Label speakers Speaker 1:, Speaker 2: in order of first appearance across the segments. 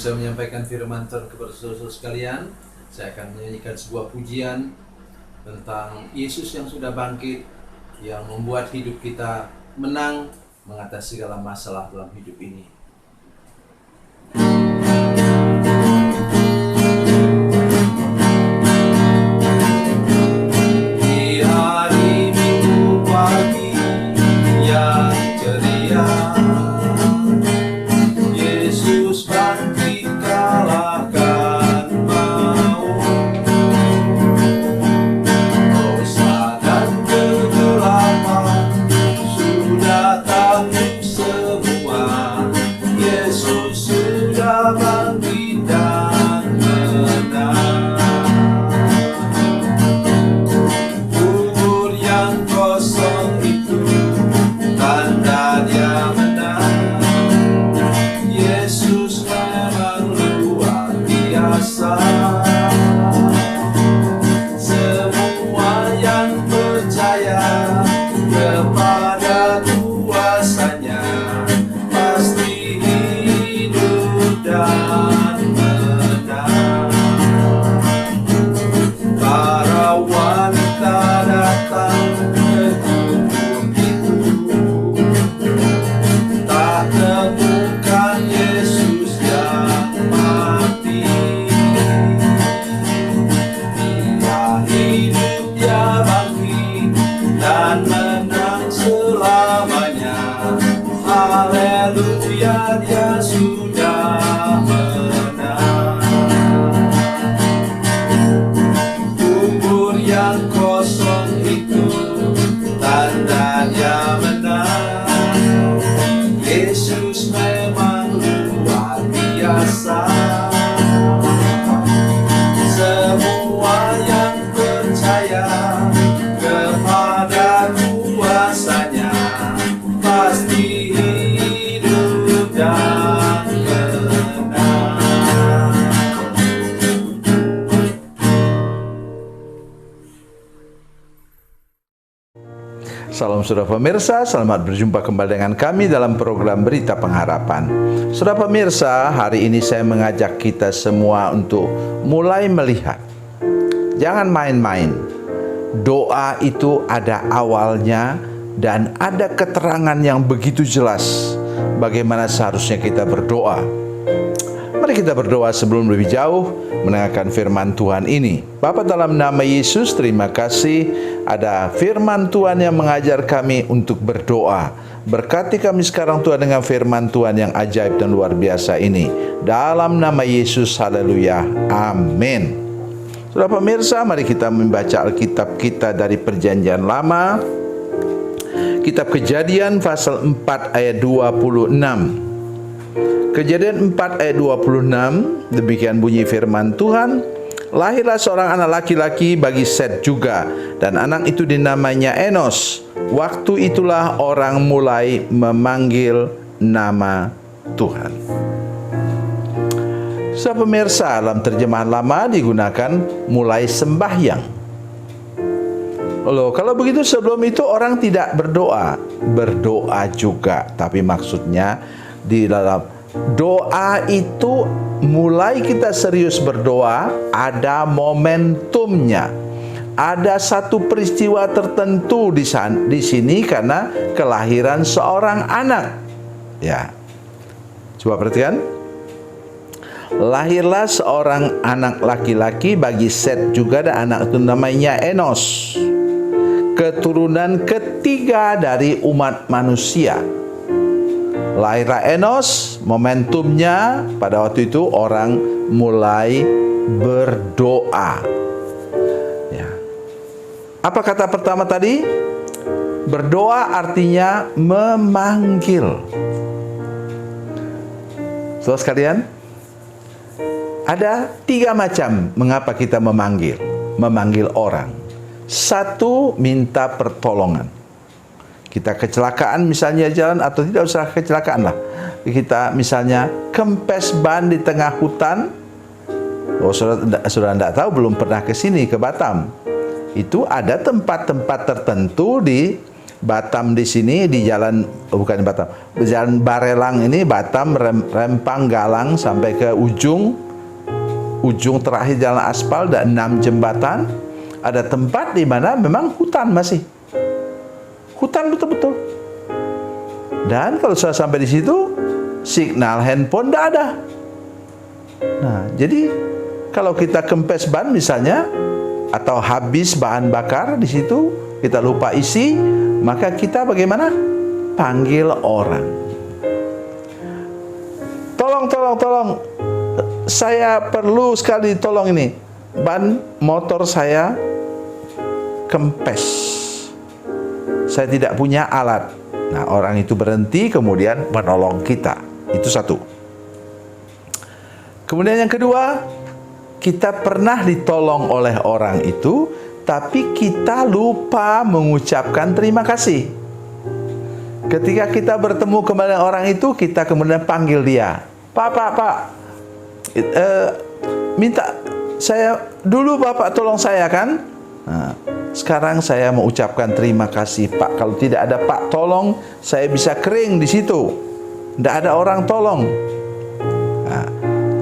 Speaker 1: saya menyampaikan firman Tuhan kepada saudara-saudara sekalian, saya akan menyanyikan sebuah pujian tentang Yesus yang sudah bangkit, yang membuat hidup kita menang mengatasi segala masalah dalam hidup ini. Di hari Minggu pagi yang ceria, Yesus bangkit kalahkan maut. Dosa dan kegelapan sudah takluk semua. Yesus sudah bangkit dan menang. Kubur yang kosong itu tanda Dia menang. Yesus memang luar biasa. Semua yang percaya kepada kuasa-Nya pasti hidup dan menang. Para wanita datang ke kubur itu, tak temukan Yesus yang mati. Dia hidup, Dia bangkit dan menang selamanya. Haleluya, Dia sudah menang. Kubur yang kosong itu tanda Dia menang. Yesus memang luar biasa. Semua yang percaya kepada kuasa-Nya pasti hidup dan menang.
Speaker 2: Salam saudara pemirsa, selamat berjumpa kembali dengan kami dalam program Berita Pengharapan. Saudara pemirsa, hari ini saya mengajak kita semua untuk mulai melihat. Jangan main-main. Doa itu ada awalnya dan ada keterangan yang begitu jelas bagaimana seharusnya kita berdoa. Mari kita berdoa sebelum lebih jauh mendengarkan firman Tuhan ini. Bapa, dalam nama Yesus, terima kasih ada firman Tuhan yang mengajar kami untuk berdoa. Berkati kami sekarang Tuhan dengan firman Tuhan yang ajaib dan luar biasa ini. Dalam nama Yesus, haleluya, amin. Saudara pemirsa, mari kita membaca Alkitab kita dari Perjanjian Lama. Kitab Kejadian pasal 4 ayat 26. Kejadian 4 ayat 26, demikian bunyi firman Tuhan. Lahirlah seorang anak laki-laki bagi Set juga, dan anak itu dinamainya Enos. Waktu itulah orang mulai memanggil nama Tuhan. Saudara pemirsa, dalam terjemahan lama digunakan mulai sembahyang. Loh, kalau begitu sebelum itu orang tidak berdoa. Berdoa juga, tapi maksudnya di dalam doa itu mulai kita serius berdoa, ada momentumnya. Ada satu peristiwa tertentu di sini karena kelahiran seorang anak. Ya. Coba perhatikan. Lahirlah seorang anak laki-laki bagi Set juga, dan anak itu namanya Enos. Keturunan ketiga dari umat manusia. Lahirlah Enos, momentumnya pada waktu itu orang mulai berdoa. Ya. Apa kata pertama tadi? Berdoa artinya memanggil. Saudara sekalian, ada 3 macam mengapa kita memanggil orang. Satu, minta pertolongan. Kita kecelakaan misalnya jalan, atau tidak usah kecelakaan lah. Kita misalnya kempes ban di tengah hutan. Oh, saudara tidak tahu, belum pernah ke sini, ke Batam. Itu ada tempat-tempat tertentu di Batam di sini di jalan bukan Batam, di jalan Barelang ini Batam Rempang Galang sampai ke ujung terakhir jalan aspal dan 6 jembatan. Ada tempat di mana memang hutan, masih hutan betul-betul. Dan kalau saya sampai di situ, signal handphone tidak ada. Nah, jadi kalau kita kempes ban misalnya atau habis bahan bakar di situ, kita lupa isi, maka kita bagaimana? Panggil orang. Tolong, saya perlu sekali tolong ini. Ban motor saya kempes. Saya tidak punya alat. Nah, orang itu berhenti kemudian menolong kita. Itu satu. Kemudian yang kedua, kita pernah ditolong oleh orang itu, tapi kita lupa mengucapkan terima kasih. Ketika kita bertemu kembali dengan orang itu, kita kemudian panggil dia. Pak, minta saya dulu, Bapak tolong saya kan? Nah, sekarang saya mau ucapkan terima kasih, Pak. Kalau tidak ada Pak tolong, saya bisa kering di situ. Tidak ada orang tolong. Nah,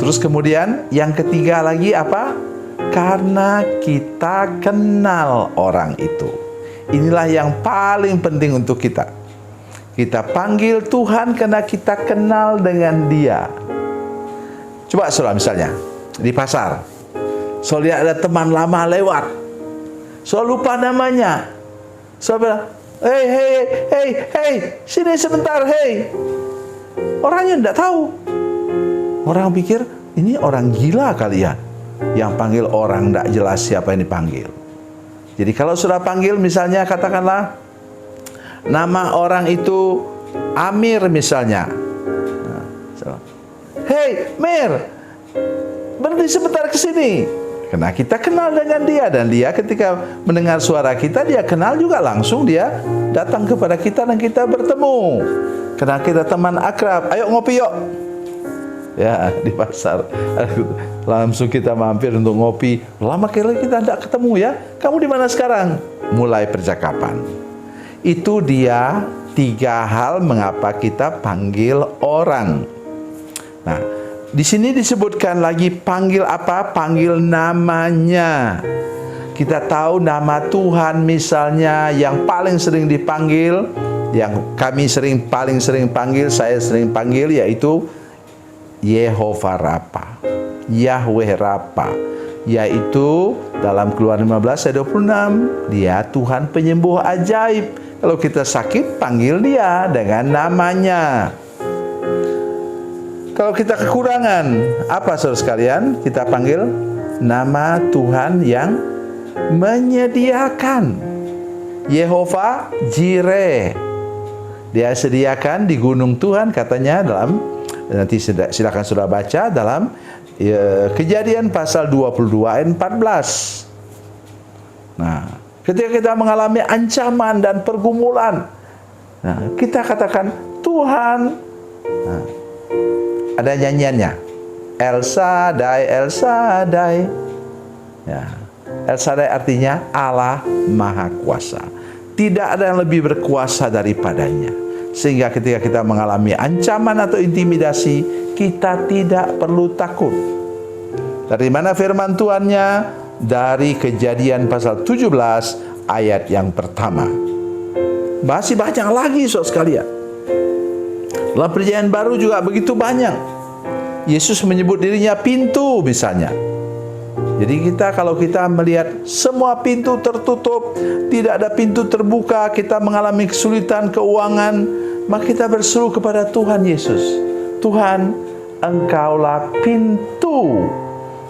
Speaker 2: terus kemudian yang ketiga lagi apa? Karena kita kenal orang itu. Inilah yang paling penting untuk kita. Kita panggil Tuhan karena kita kenal dengan Dia. Coba saudara misalnya di pasar, saya lihat ada teman lama lewat, saya lupa namanya, saya bilang, hey, sini sebentar, hey. Orangnya tidak tahu. Orang pikir ini orang gila kali ya, yang panggil orang tidak jelas siapa yang dipanggil. Jadi kalau sudah panggil misalnya katakanlah nama orang itu Amir misalnya. Hey, Mir, berhenti sebentar ke sini. Karena kita kenal dengan dia, dan dia ketika mendengar suara kita, dia kenal juga, langsung dia datang kepada kita dan kita bertemu. Karena kita teman akrab. Ayo ngopi yuk. Ya, di pasar langsung kita mampir untuk ngopi. Lama kali kita tidak ketemu ya. Kamu di mana sekarang? Mulai percakapan. Itu dia 3 hal mengapa kita panggil orang. Nah, di sini disebutkan lagi panggil apa? Panggil namanya. Kita tahu nama Tuhan misalnya yang paling sering dipanggil, yang kami paling sering panggil, saya sering panggil, yaitu Yehovah Rafa, Yahweh Rafa, yaitu dalam Keluaran 15 ayat 26, Dia Tuhan penyembuh ajaib. Kalau kita sakit, panggil Dia dengan namanya. Kalau kita kekurangan, apa saudara sekalian? Kita panggil nama Tuhan yang menyediakan. Yehovah Jireh. Dia sediakan di gunung Tuhan, katanya dalam, nanti silakan saudara baca dalam Kejadian pasal 22 ayat 14. Nah, ketika kita mengalami ancaman dan pergumulan, nah, kita katakan Tuhan. Nah, ada nyanyiannya, El Shaddai, El Shaddai. Ya, El Shaddai artinya Allah Maha Kuasa. Tidak ada yang lebih berkuasa daripadanya. Sehingga ketika kita mengalami ancaman atau intimidasi, kita tidak perlu takut. Dari mana firman Tuhannya? Dari Kejadian pasal 17 ayat yang pertama. Masih banyak lagi saudara sekalian. Dalam Perjanjian Baru juga begitu banyak. Yesus menyebut dirinya pintu misalnya. Jadi kalau kita melihat semua pintu tertutup, tidak ada pintu terbuka, kita mengalami kesulitan keuangan, maka kita berseru kepada Tuhan Yesus. Tuhan, Engkaulah pintu.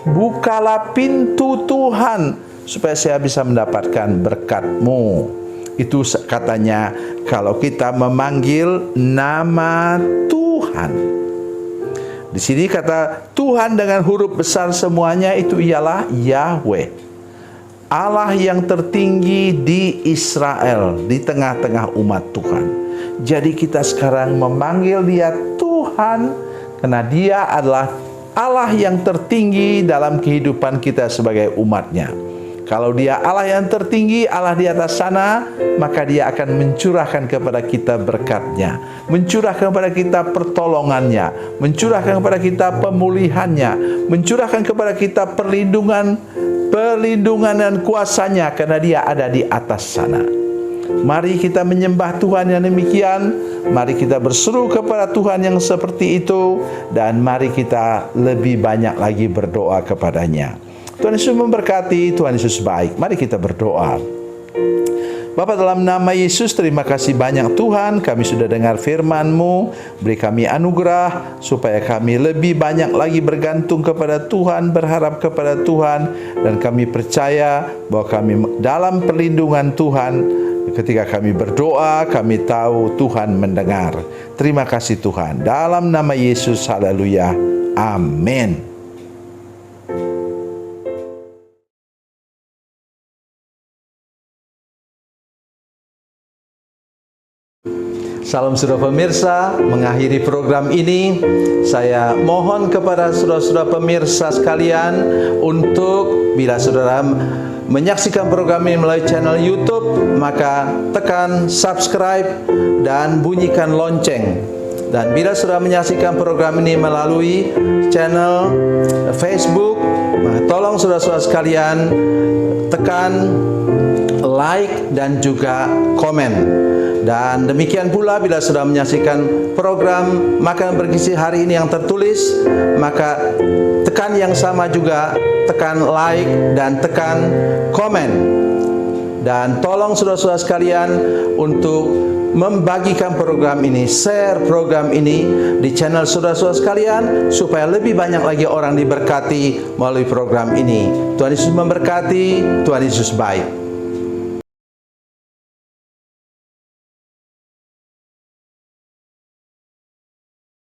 Speaker 2: Bukalah pintu Tuhan, supaya saya bisa mendapatkan berkat-Mu. Itu katanya kalau kita memanggil nama Tuhan. Di sini kata Tuhan dengan huruf besar semuanya, itu ialah Yahweh, Allah yang tertinggi di Israel, di tengah-tengah umat Tuhan. Jadi kita sekarang memanggil Dia Tuhan karena Dia adalah Allah yang tertinggi dalam kehidupan kita sebagai umatnya. Kalau Dia Allah yang tertinggi, Allah di atas sana, maka Dia akan mencurahkan kepada kita berkat-Nya, mencurahkan kepada kita pertolongan-Nya, mencurahkan kepada kita pemulihan-Nya, mencurahkan kepada kita perlindungan dan kuasa-Nya, karena Dia ada di atas sana. Mari kita menyembah Tuhan yang demikian. Mari kita berseru kepada Tuhan yang seperti itu, dan mari kita lebih banyak lagi berdoa kepada-Nya. Tuhan Yesus memberkati, Tuhan Yesus baik. Mari kita berdoa. Bapa, dalam nama Yesus, terima kasih banyak Tuhan, kami sudah dengar firman-Mu. Beri kami anugerah supaya kami lebih banyak lagi bergantung kepada Tuhan, berharap kepada Tuhan, dan kami percaya bahwa kami dalam perlindungan Tuhan. Ketika kami berdoa, kami tahu Tuhan mendengar. Terima kasih Tuhan. Dalam nama Yesus, haleluya. Amin. Salam saudara pemirsa, mengakhiri program ini, saya mohon kepada saudara-saudara pemirsa sekalian untuk bila saudara menyaksikan program ini melalui channel YouTube, maka tekan subscribe dan bunyikan lonceng. Dan bila saudara menyaksikan program ini melalui channel Facebook, maka tolong saudara-saudara sekalian tekan like dan juga komen. Dan demikian pula bila sudah menyaksikan program Makanan Bergizi hari ini yang tertulis, maka tekan yang sama juga, tekan like dan tekan komen. Dan tolong saudara-saudara sekalian untuk membagikan program ini, share program ini di channel saudara-saudara sekalian, supaya lebih banyak lagi orang diberkati melalui program ini. Tuhan Yesus memberkati, Tuhan Yesus baik.